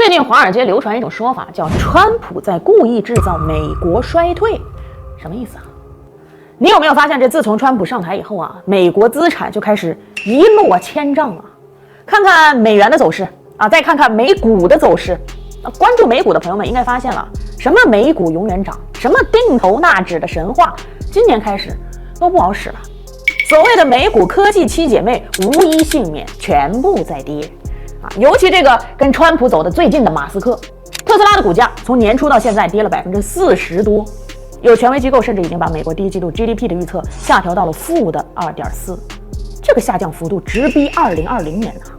最近华尔街流传一种说法，叫川普在故意制造美国衰退，什么意思啊？你有没有发现，这自从川普上台以后啊，美国资产就开始一落千丈啊？看看美元的走势啊，再看看美股的走势。关注美股的朋友们应该发现了，什么美股永远涨，什么定投纳指的神话，今年开始都不好使了。所谓的美股科技七姐妹无一幸免，全部在跌啊！尤其这个跟川普走得最近的马斯克，特斯拉的股价从年初到现在跌了40%多，有权威机构甚至已经把美国第一季度 GDP 的预测下调到了负的2.4%，这个下降幅度直逼2020年啊！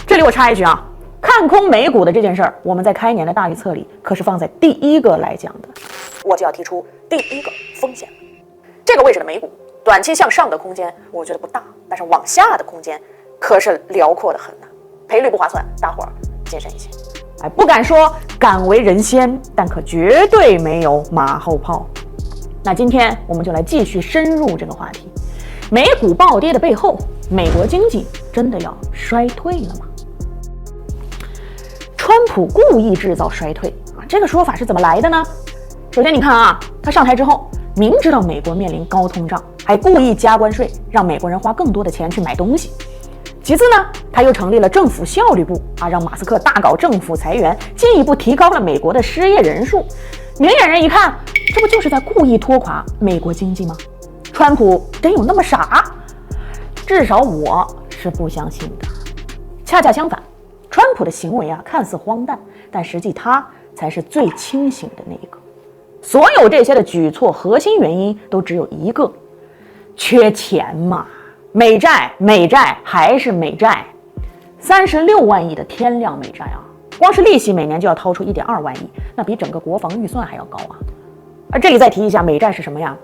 这里我插一句啊，看空美股的这件事儿，我们在开年的大预测里可是放在第一个来讲的，我就要提出第一个风险。这个位置的美股短期向上的空间我觉得不大，但是往下的空间可是辽阔的很呐，赔率不划算，大伙儿谨慎一些。不敢说敢为人先，但可绝对没有马后炮。那今天我们就来继续深入这个话题，美股暴跌的背后，美国经济真的要衰退了吗？川普故意制造衰退啊，这个说法是怎么来的呢？首先你看啊，他上台之后明知道美国面临高通胀，还故意加关税，让美国人花更多的钱去买东西。其次呢，他又成立了政府效率部啊，让马斯克大搞政府裁员，进一步提高了美国的失业人数。明眼人一看，这不就是在故意拖垮美国经济吗？川普真有那么傻？至少我是不相信的。恰恰相反，川普的行为啊，看似荒诞，但实际他才是最清醒的那一个。所有这些的举措核心原因都只有一个，缺钱嘛。美债还是美债，36万亿的天量美债啊，光是利息每年就要掏出1.2万亿，那比整个国防预算还要高啊。而这里再提一下，美债是什么呀？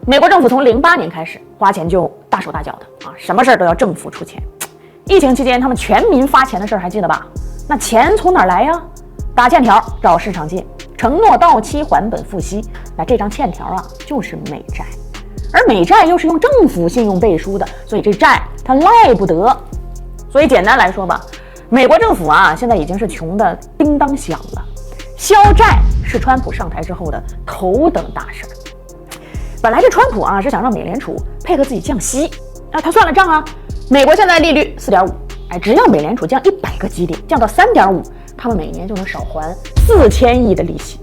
美国政府从08年开始花钱就大手大脚的啊，什么事儿都要政府出钱。疫情期间他们全民发钱的事儿还记得吧？那钱从哪儿来呀？打欠条找市场借，承诺到期还本付息，那这张欠条啊就是美债。而美债又是用政府信用背书的，所以这债它赖不得。所以简单来说吧，美国政府啊现在已经是穷的叮当响了，消债是川普上台之后的头等大事。本来这川普啊是想让美联储配合自己降息，他算了账啊，美国现在利率4.5%，只要美联储降100个基点，降到3.5%，他们每年就能少还4000亿的利息。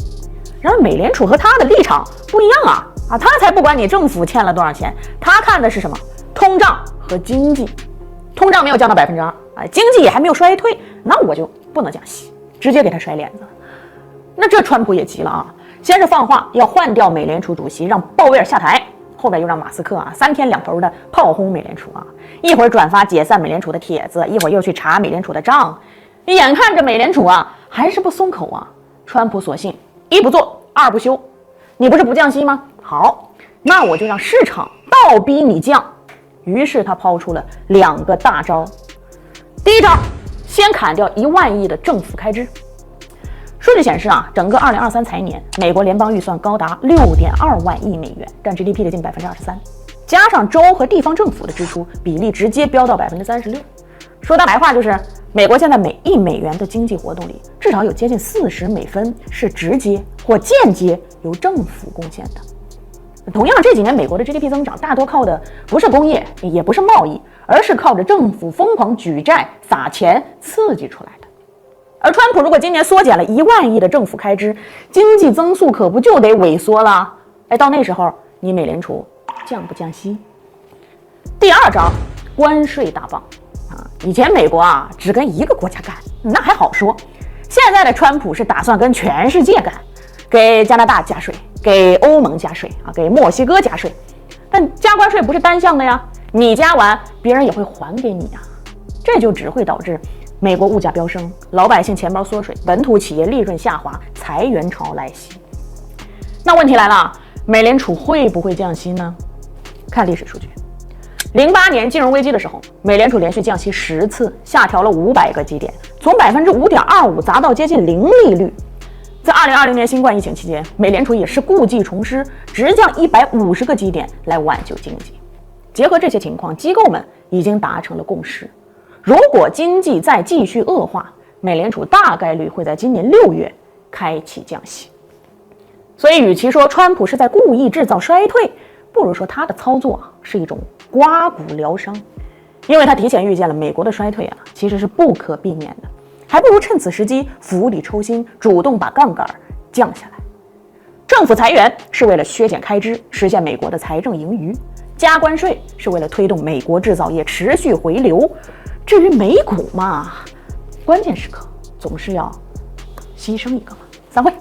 然而美联储和他的立场不一样啊，他才不管你政府欠了多少钱，他看的是什么？通胀和经济。通胀没有降到2%，经济也还没有衰退，那我就不能降息，直接给他甩脸子。那这川普也急了啊，先是放话要换掉美联储主席，让鲍威尔下台，后边又让马斯克3天2头的炮轰美联储啊，一会儿转发解散美联储的帖子，一会儿又去查美联储的账。眼看着美联储啊还是不松口啊，川普索性一不做二不休。你不是不降息吗？好，那我就让市场倒逼你降。于是他抛出了2个大招。第一招，先砍掉1万亿的政府开支。数据显示啊，整个2023财年，美国联邦预算高达6.2万亿美元，占 GDP 的近23%，加上州和地方政府的支出比例直接飙到36%。说大白话就是，美国现在每1美元的经济活动里，至少有接近40美分是直接或间接由政府贡献的。同样，这几年美国的 GDP 增长大多靠的不是工业，也不是贸易，而是靠着政府疯狂举债撒钱刺激出来的。而川普如果今年缩减了1万亿的政府开支，经济增速可不就得萎缩了？到那时候你美联储降不降息？第二招，关税大棒。以前美国啊只跟一个国家干，那还好说。现在的川普是打算跟全世界干，给加拿大加税，给欧盟加税啊，给墨西哥加税。但加关税不是单向的呀，你加完别人也会还给你啊，这就只会导致美国物价飙升，老百姓钱包缩水，本土企业利润下滑，裁员潮来袭。那问题来了，美联储会不会降息呢？看历史数据。08年金融危机的时候，美联储连续降息10次，下调了500个基点，从5.25%砸到接近零利率。在2020年新冠疫情期间，美联储也是故技重施，直降150个基点来挽救经济。结合这些情况，机构们已经达成了共识：如果经济再继续恶化，美联储大概率会在今年6月开启降息。所以，与其说川普是在故意制造衰退，不如说他的操作是一种刮骨疗伤，因为他提前预见了美国的衰退其实是不可避免的，还不如趁此时机釜底抽薪，主动把杠杆降下来。政府裁员是为了削减开支，实现美国的财政盈余；加关税是为了推动美国制造业持续回流。至于美股嘛，关键时刻总是要牺牲一个嘛。散会。